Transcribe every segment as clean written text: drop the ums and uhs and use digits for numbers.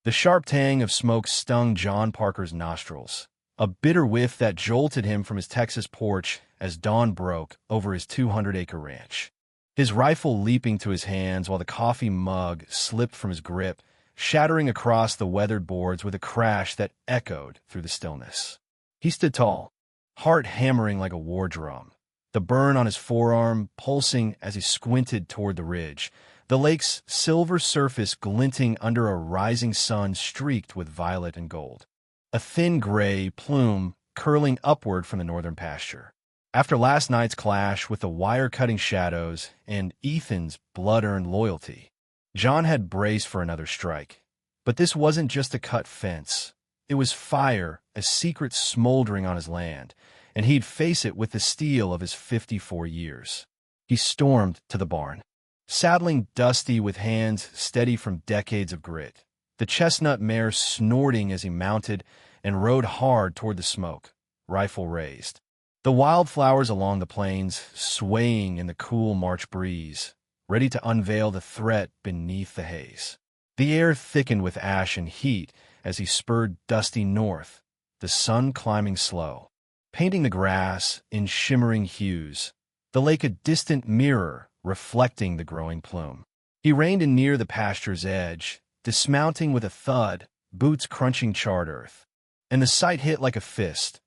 The sharp tang of smoke stung John Parker's nostrils, a bitter whiff that jolted him from his Texas porch as dawn broke over his 200-acre ranch. His rifle leaping to his hands while the coffee mug slipped from his grip, shattering across the weathered boards with a crash that echoed through the stillness. He stood tall, heart hammering like a war drum, the burn on his forearm pulsing as he squinted toward the ridge, the lake's silver surface glinting under a rising sun streaked with violet and gold. A thin gray plume curling upward from the northern pasture. After last night's clash with the wire-cutting shadows and Ethan's blood-earned loyalty, John had braced for another strike. But this wasn't just a cut fence. It was fire, a secret smoldering on his land, and he'd face it with the steel of his 54 years. He stormed to the barn, saddling Dusty with hands steady from decades of grit, the chestnut mare snorting as he mounted and rode hard toward the smoke, rifle raised. The wildflowers along the plains swaying in the cool March breeze, ready to unveil the threat beneath the haze. The air thickened with ash and heat as he spurred Dusty north, the sun climbing slow, painting the grass in shimmering hues, the lake a distant mirror reflecting the growing plume. He reined in near the pasture's edge, dismounting with a thud, boots crunching charred earth. And the sight hit like a fist.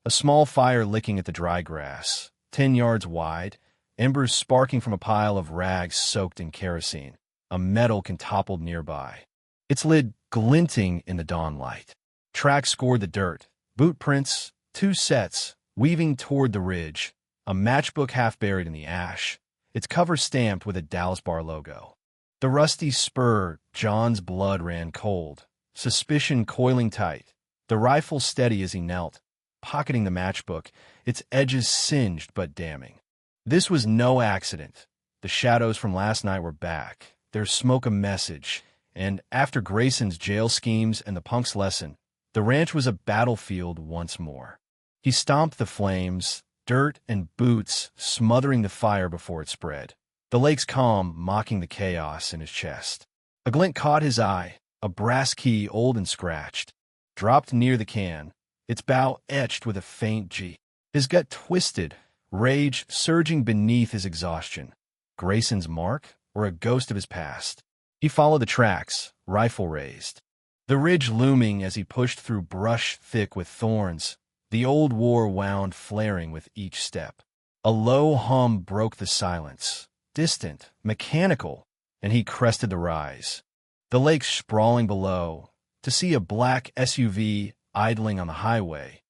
A small fire licking at the dry grass, 10 yards wide, embers sparking from a pile of rags soaked in kerosene, a metal can toppled nearby, its lid glinting in the dawn light. Tracks scored the dirt, boot prints, 2 sets, weaving toward the ridge, a matchbook half buried in the ash, its cover stamped with a Dallas Bar logo. The rusty spur, John's blood ran cold, suspicion coiling tight, the rifle steady as he knelt, pocketing the matchbook, its edges singed but damning. This was no accident. The shadows from last night were back, their smoke a message, and after Grayson's jail schemes and the punk's lesson, the ranch was a battlefield once more. He stomped the flames, dirt and boots smothering the fire before it spread, the lake's calm mocking the chaos in his chest. A glint caught his eye, a brass key old and scratched, dropped near the can, its bow etched with a faint G. His gut twisted, rage surging beneath his exhaustion. Grayson's mark, or a ghost of his past? He followed the tracks, rifle raised. The ridge looming as he pushed through brush thick with thorns, the old war wound flaring with each step. A low hum broke the silence, distant, mechanical, and he crested the rise. The lake sprawling below, to see a black SUV idling on the highway,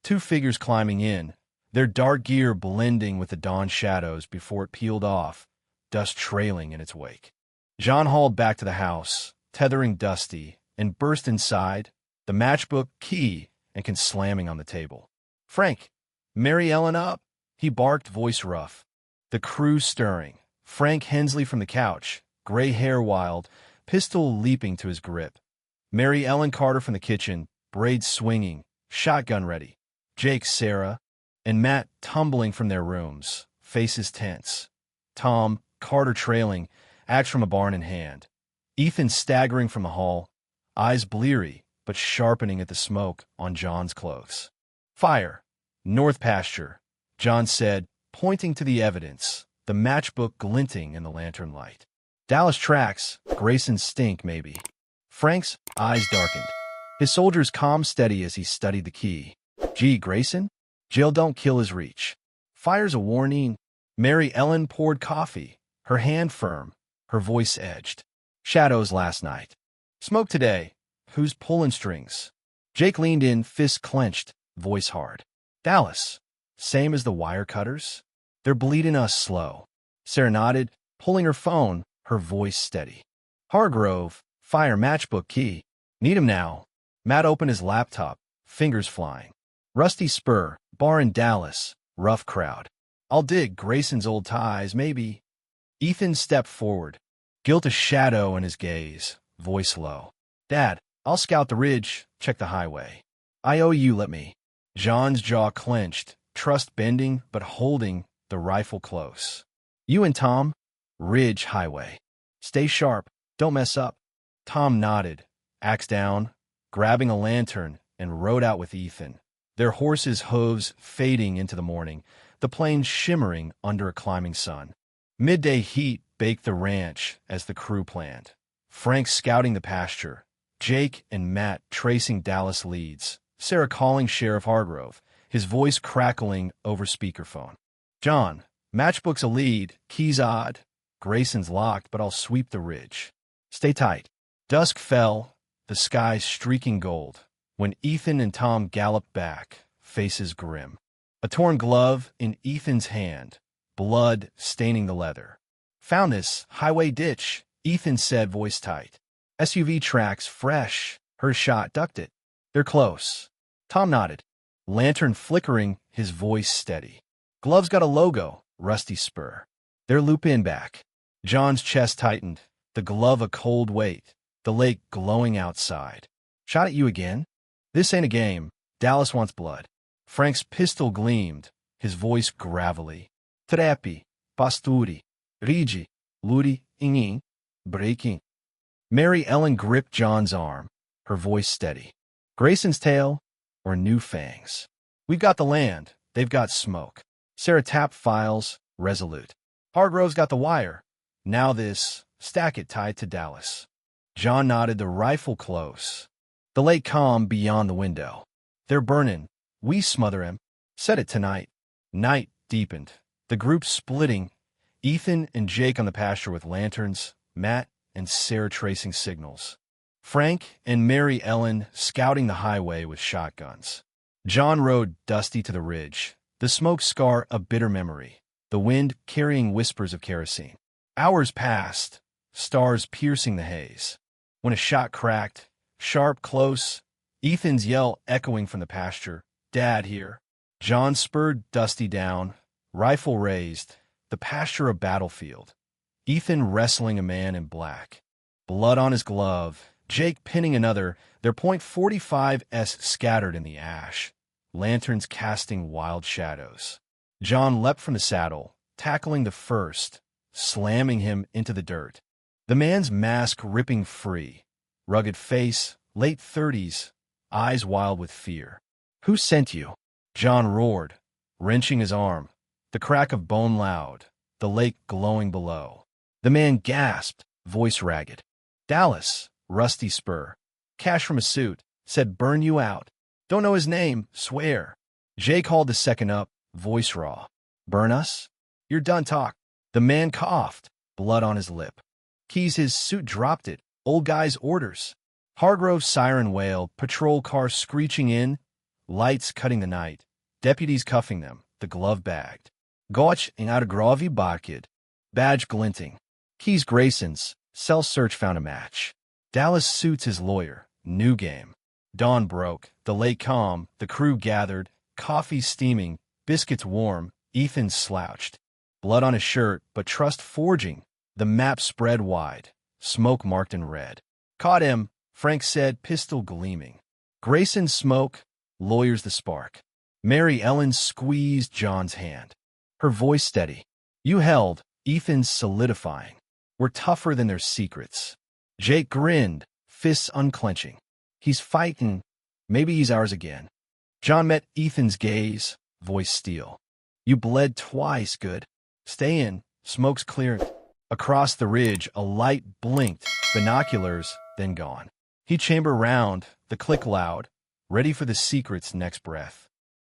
2 figures climbing in, their dark gear blending with the dawn shadows before it peeled off, dust trailing in its wake. John hauled back to the house, tethering Dusty, and burst inside, the matchbook, key, and slamming on the table. "Frank, Mary Ellen up," he barked, voice rough. The crew stirring, Frank Hensley from the couch, gray hair wild, pistol leaping to his grip. Mary Ellen Carter from the kitchen, braids swinging, shotgun ready. Jake, Sarah, and Matt tumbling from their rooms, faces tense. Tom, Carter trailing, axe from a barn in hand. Ethan staggering from the hall, eyes bleary but sharpening at the smoke on John's clothes. "Fire. North pasture," John said, pointing to the evidence, the matchbook glinting in the lantern light. "Dallas tracks, Grayson's stink, maybe." Frank's eyes darkened, his soldiers calm steady as he studied the key. "Gee, Grayson? Jail don't kill his reach. Fire's a warning." Mary Ellen poured coffee, her hand firm, her voice edged. "Shadows last night. Smoke today. Who's pulling strings?" Jake leaned in, fist clenched, voice hard. "Dallas. Same as the wire cutters? They're bleeding us slow." Sarah nodded, pulling her phone, her voice steady. "Hargrove, fire matchbook key. Need him now." Matt opened his laptop, fingers flying. "Rusty spur, bar in Dallas, rough crowd. I'll dig Grayson's old ties, maybe." Ethan stepped forward, guilt a shadow in his gaze, voice low. "Dad, I'll scout the ridge, check the highway. I owe you, let me." John's jaw clenched, trust bending but holding the rifle close. "You and Tom, ridge highway. Stay sharp, don't mess up." Tom nodded, axe down, grabbing a lantern, and rode out with Ethan, their horses' hooves fading into the morning, the plains shimmering under a climbing sun. Midday heat baked the ranch as the crew planned. Frank scouting the pasture, Jake and Matt tracing Dallas leads, Sarah calling Sheriff Hargrove, his voice crackling over speakerphone. John, matchbook's a lead, keys odd. Grayson's locked, but I'll sweep the ridge. Stay tight. Dusk fell, the sky streaking gold, when Ethan and Tom galloped back, faces grim. A torn glove in Ethan's hand, blood staining the leather. Found this highway ditch, Ethan said, voice tight. SUV tracks fresh. Her shot ducked it. They're close. Tom nodded. Lantern flickering, his voice steady. Glove's got a logo, rusty spur. They're loop in back. John's chest tightened, the glove a cold weight, the lake glowing outside. Shot at you again? This ain't a game. Dallas wants blood. Frank's pistol gleamed, his voice gravelly. Treppi, pasturi, rigi, luri, ingin, breaking. Mary Ellen gripped John's arm, her voice steady. Grayson's tail or new fangs? We've got the land, they've got smoke. Sarah tapped files, resolute. Hargrove's got the wire. Now this, stack it tied to Dallas. John nodded, the rifle close. The lake calm beyond the window. They're burning. We smother him. Set it tonight. Night deepened. The group splitting. Ethan and Jake on the pasture with lanterns, Matt and Sarah tracing signals. Frank and Mary Ellen scouting the highway with shotguns. John rode dusty to the ridge, the smoke scar a bitter memory, the wind carrying whispers of kerosene. Hours passed, stars piercing the haze. When a shot cracked, sharp, close, Ethan's yell echoing from the pasture, Dad here. John spurred Dusty down, rifle raised, the pasture a battlefield. Ethan wrestling a man in black. Blood on his glove, Jake pinning another, their .45s scattered in the ash, lanterns casting wild shadows. John leapt from the saddle, tackling the first, slamming him into the dirt. The man's mask ripping free, rugged face, late 30s, eyes wild with fear. Who sent you? John roared, wrenching his arm, the crack of bone loud, the lake glowing below. The man gasped, voice ragged. Dallas, rusty spur. Cash from a suit, said burn you out. Don't know his name, swear. Jake hauled the second up, voice raw. Burn us? You're done talk. The man coughed, blood on his lip. Keys his suit dropped it, old guy's orders. Hargrove's siren wailed, patrol car screeching in, lights cutting the night, deputies cuffing them, the glove bagged. Gotch in Autogrovi Barkid, badge glinting. Keys Grayson's, cell search found a match. Dallas suits his lawyer, new game. Dawn broke, the lake calm, the crew gathered, coffee steaming, biscuits warm, Ethan slouched. Blood on his shirt, but trust forging. The map spread wide, smoke marked in red. Caught him, Frank said, pistol gleaming. Grayson smoke, lawyers the spark. Mary Ellen squeezed John's hand, her voice steady. You held, Ethan's solidifying. We're tougher than their secrets. Jake grinned, fists unclenching. He's fighting. Maybe he's ours again. John met Ethan's gaze, voice steel. You bled twice, good. Stay in, smoke's clearing. Across the ridge, a light blinked, binoculars, then gone. He chambered round, the click loud, ready for the secret's next breath.